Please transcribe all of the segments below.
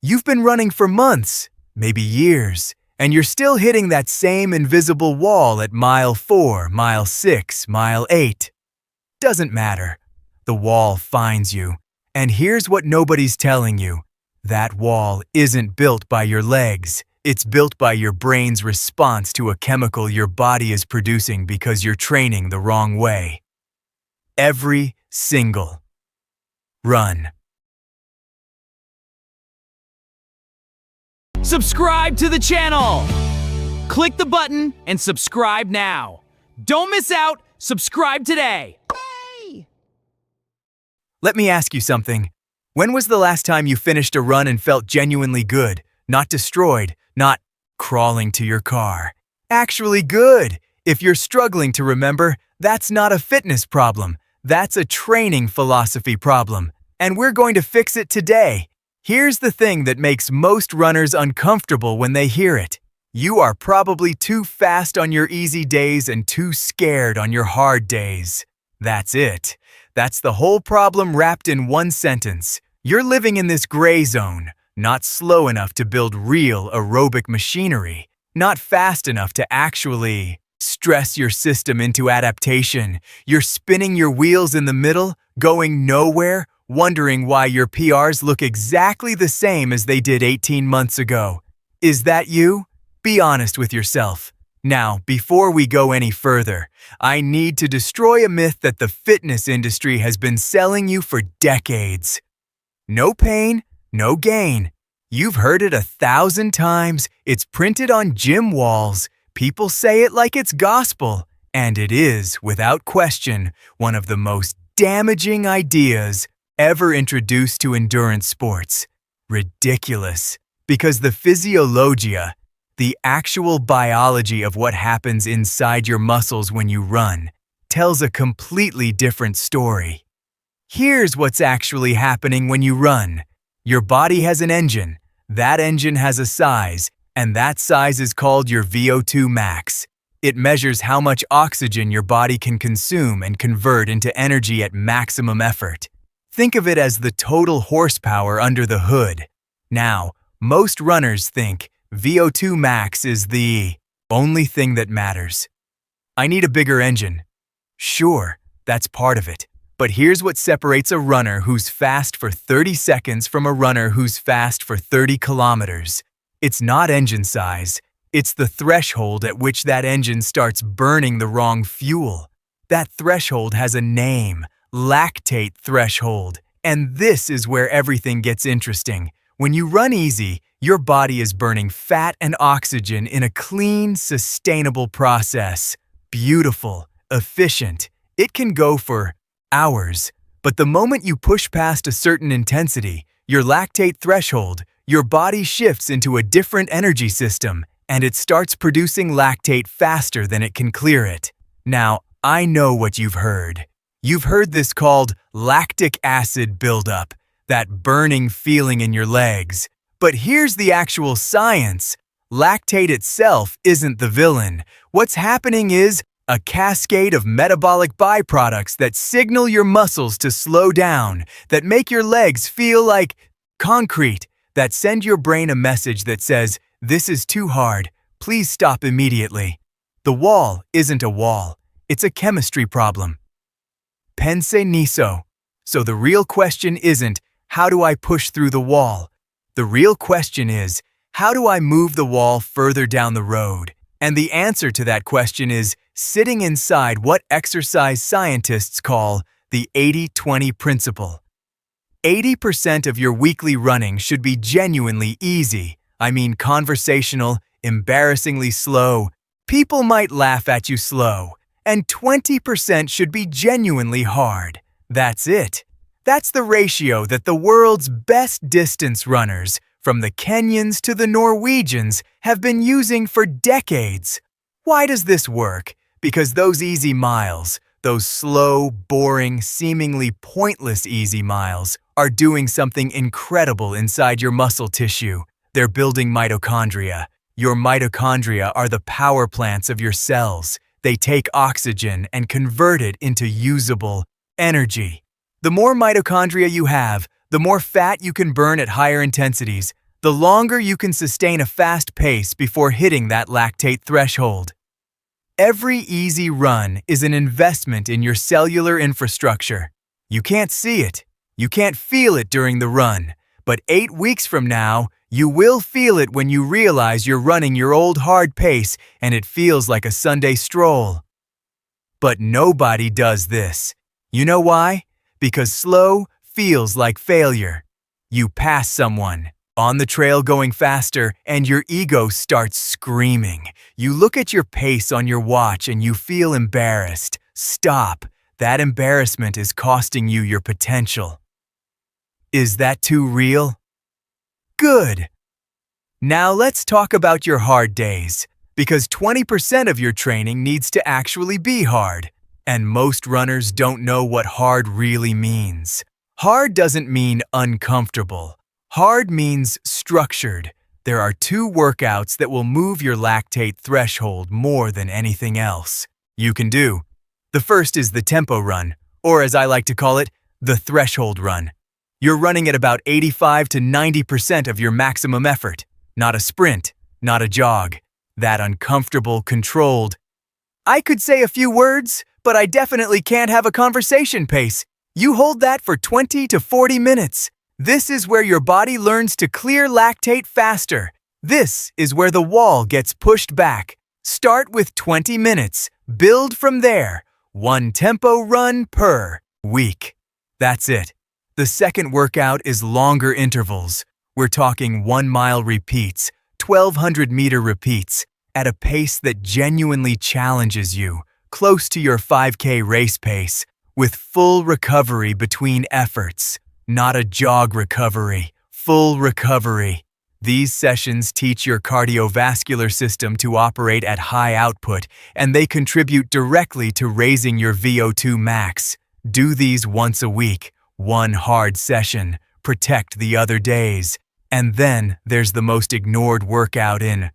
You've been running for months, maybe years, and you're still hitting that same invisible wall at mile 4, mile 6, mile 8. Doesn't matter. The wall finds you. And here's what nobody's telling you. That wall isn't built by your legs. It's built by your brain's response to a chemical your body is producing because you're training the wrong way. Every single run. Subscribe to the channel! Click the button and subscribe now. Don't miss out, subscribe today! Yay! Let me ask you something. When was the last time you finished a run and felt genuinely good, not destroyed, not crawling to your car? Actually good! If you're struggling to remember, that's not a fitness problem. That's a training philosophy problem. And we're going to fix it today. Here's the thing that makes most runners uncomfortable when they hear it. You are probably too fast on your easy days and too scared on your hard days. That's it. That's the whole problem wrapped in one sentence. You're living in this gray zone, not slow enough to build real aerobic machinery, not fast enough to actually stress your system into adaptation. You're spinning your wheels in the middle, going nowhere, wondering why your PRs look exactly the same as they did 18 months ago. Is that you? Be honest with yourself. Now, before we go any further, I need to destroy a myth that the fitness industry has been selling you for decades. No pain, no gain. You've heard it 1,000 times. It's printed on gym walls. People say it like it's gospel. And it is, without question, one of the most damaging ideas ever introduced to endurance sports. Ridiculous. Because the physiologia, the actual biology of what happens inside your muscles when you run, tells a completely different story. Here's what's actually happening when you run. Your body has an engine. That engine has a size, and that size is called your VO2 max. It measures how much oxygen your body can consume and convert into energy at maximum effort. Think of it as the total horsepower under the hood. Now, most runners think VO2 max is the only thing that matters. I need a bigger engine. Sure, that's part of it. But here's what separates a runner who's fast for 30 seconds from a runner who's fast for 30 kilometers. It's not engine size. It's the threshold at which that engine starts burning the wrong fuel. That threshold has a name. Lactate threshold. And this is where everything gets interesting. When you run easy, your body is burning fat and oxygen in a clean, sustainable process. Beautiful, efficient. It can go for hours. But the moment you push past a certain intensity, your lactate threshold, your body shifts into a different energy system, and it starts producing lactate faster than it can clear it. Now, I know what you've heard. You've heard this called lactic acid buildup, that burning feeling in your legs. But here's the actual science. Lactate itself isn't the villain. What's happening is a cascade of metabolic byproducts that signal your muscles to slow down, that make your legs feel like concrete, that send your brain a message that says, "This is too hard, please stop immediately." The wall isn't a wall. It's a chemistry problem. Pense nisso. So the real question isn't, how do I push through the wall? The real question is, how do I move the wall further down the road? And the answer to that question is sitting inside what exercise scientists call the 80-20 principle. 80% of your weekly running should be genuinely easy. I mean conversational, embarrassingly slow. People might laugh at you slow. And 20% should be genuinely hard. That's it. That's the ratio that the world's best distance runners, from the Kenyans to the Norwegians, have been using for decades. Why does this work? Because those easy miles, those slow, boring, seemingly pointless easy miles, are doing something incredible inside your muscle tissue. They're building mitochondria. Your mitochondria are the power plants of your cells. They take oxygen and convert it into usable energy. The more mitochondria you have, the more fat you can burn at higher intensities. The the longer you can sustain a fast pace before hitting that lactate threshold. Every easy run is an investment in your cellular infrastructure. You can't see it, you can't feel it during the run, but 8 weeks from now, you will feel it when you realize you're running your old hard pace and it feels like a Sunday stroll. But nobody does this. You know why? Because slow feels like failure. You pass someone on the trail going faster and your ego starts screaming. You look at your pace on your watch and you feel embarrassed. Stop. That embarrassment is costing you your potential. Is that too real? Good. Now let's talk about your hard days, because 20% of your training needs to actually be hard, and most runners don't know what hard really means. Hard doesn't mean uncomfortable. Hard means structured. There are 2 workouts that will move your lactate threshold more than anything else you can do. The first is the tempo run, or as I like to call it, the threshold run. You're running at about 85 to 90% of your maximum effort. Not a sprint, not a jog. That uncomfortable, controlled. I could say a few words, but I definitely can't have a conversation pace. You hold that for 20 to 40 minutes. This is where your body learns to clear lactate faster. This is where the wall gets pushed back. Start with 20 minutes. Build from there. 1 tempo run per week. That's it. The second workout is longer intervals. We're talking 1-mile repeats, 1,200-meter repeats, at a pace that genuinely challenges you, close to your 5K race pace, with full recovery between efforts. Not a jog recovery, full recovery. These sessions teach your cardiovascular system to operate at high output, and they contribute directly to raising your VO2 max. Do these once a week. 1 hard session, protect the other days. And then there's the most ignored workout in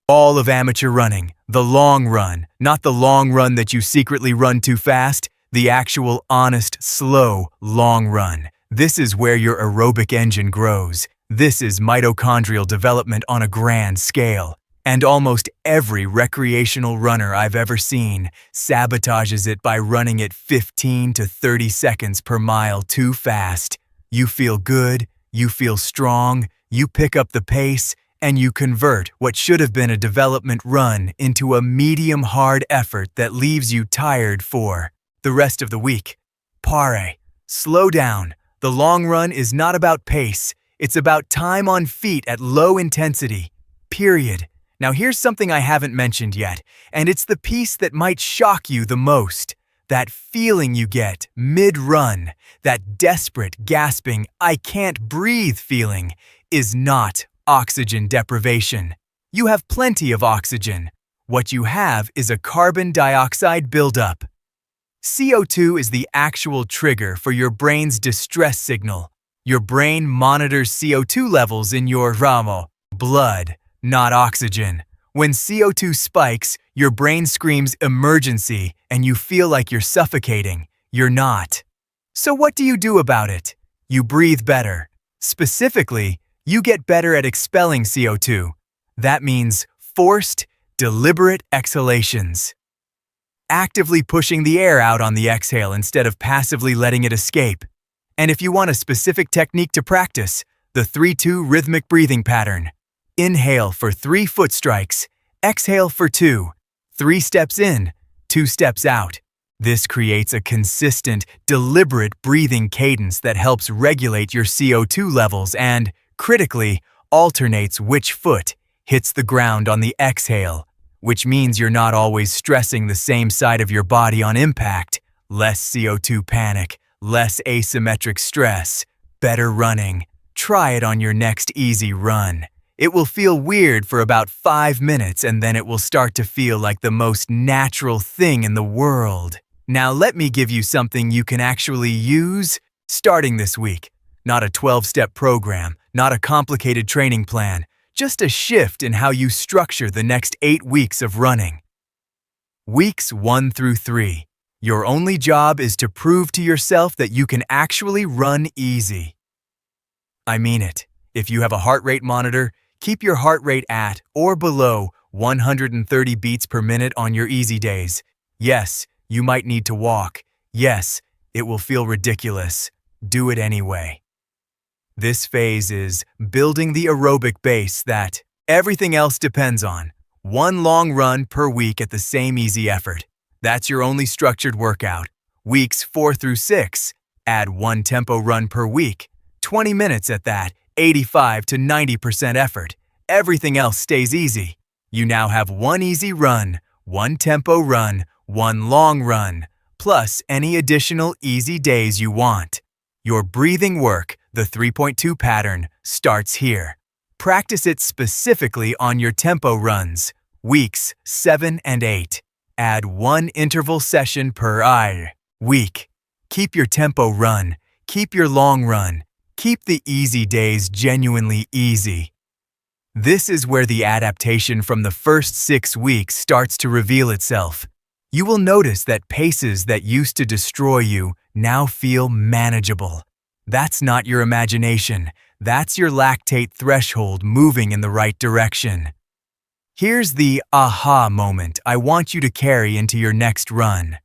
all of amateur running, the long run. Not the long run that you secretly run too fast, the actual honest, slow, long run. This is where your aerobic engine grows. This is mitochondrial development on a grand scale. And almost every recreational runner I've ever seen sabotages it by running it 15 to 30 seconds per mile too fast. You feel good, you feel strong, you pick up the pace, and you convert what should have been a development run into a medium hard effort that leaves you tired for the rest of the week. Pare. Slow down. The long run is not about pace. It's about time on feet at low intensity. Period. Now here's something I haven't mentioned yet, and it's the piece that might shock you the most. That feeling you get mid-run, that desperate, gasping, I can't breathe feeling, is not oxygen deprivation. You have plenty of oxygen. What you have is a carbon dioxide buildup. CO2 is the actual trigger for your brain's distress signal. Your brain monitors CO2 levels in your blood, not oxygen. When CO2 spikes, your brain screams emergency and you feel like you're suffocating. You're not. So what do you do about it? You breathe better. Specifically, you get better at expelling CO2. That means forced, deliberate exhalations. Actively pushing the air out on the exhale instead of passively letting it escape. And if you want a specific technique to practice, the 3-2 rhythmic breathing pattern. Inhale for 3 foot strikes, exhale for 2, 3 steps in, 2 steps out. This creates a consistent, deliberate breathing cadence that helps regulate your CO2 levels and, critically, alternates which foot hits the ground on the exhale, which means you're not always stressing the same side of your body on impact. Less CO2 panic, less asymmetric stress, better running. Try it on your next easy run. It will feel weird for about 5 minutes and then it will start to feel like the most natural thing in the world. Now let me give you something you can actually use starting this week. Not a 12-step program, not a complicated training plan, just a shift in how you structure the next 8 weeks of running. Weeks 1 through 3. Your only job is to prove to yourself that you can actually run easy. I mean it. If you have a heart rate monitor, keep your heart rate at or below 130 beats per minute on your easy days. Yes, you might need to walk. Yes, it will feel ridiculous. Do it anyway. This phase is building the aerobic base that everything else depends on. One long run per week at the same easy effort. That's your only structured workout. Weeks 4 through 6, add one tempo run per week. 20 minutes at that, 85 to 90% effort. Everything else stays easy. You now have one easy run, one tempo run, one long run, plus any additional easy days you want. Your breathing work, the 3.2 pattern, starts here. Practice it specifically on your tempo runs, weeks 7 and 8. Add one interval session per week. Keep your tempo run, keep your long run, keep the easy days genuinely easy. This is where the adaptation from the first 6 weeks starts to reveal itself. You will notice that paces that used to destroy you now feel manageable. That's not your imagination. That's your lactate threshold moving in the right direction. Here's the aha moment I want you to carry into your next run.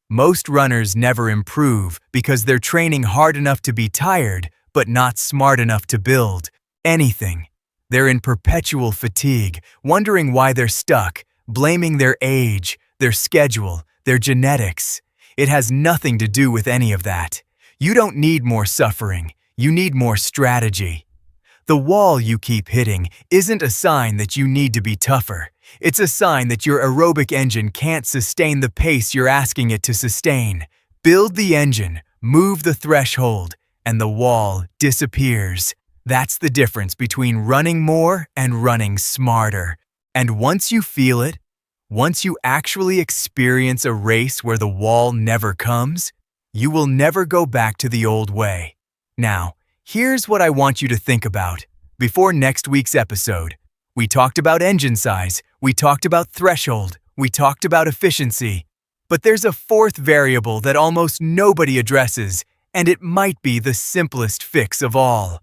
Most runners never improve because they're training hard enough to be tired, but not smart enough to build anything. They're in perpetual fatigue, wondering why they're stuck, blaming their age, their schedule, their genetics. It has nothing to do with any of that. You don't need more suffering. You need more strategy. The wall you keep hitting isn't a sign that you need to be tougher. It's a sign that your aerobic engine can't sustain the pace you're asking it to sustain. Build the engine, move the threshold, and the wall disappears. That's the difference between running more and running smarter. And once you feel it, once you actually experience a race where the wall never comes, you will never go back to the old way. Now, here's what I want you to think about. Before next week's episode, we talked about engine size, we talked about threshold, we talked about efficiency. But there's a fourth variable that almost nobody addresses, and it might be the simplest fix of all.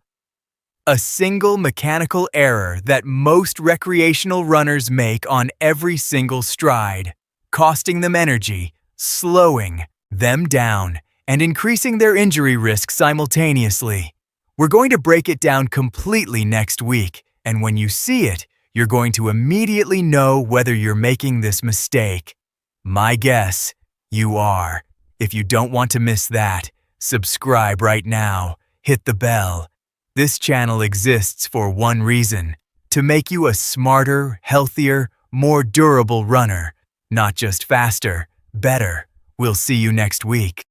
A single mechanical error that most recreational runners make on every single stride, costing them energy, slowing them down, and increasing their injury risk simultaneously. We're going to break it down completely next week, and when you see it, you're going to immediately know whether you're making this mistake. My guess, you are. If you don't want to miss that, subscribe right now, hit the bell. This channel exists for one reason, to make you a smarter, healthier, more durable runner. Not just faster, better. We'll see you next week.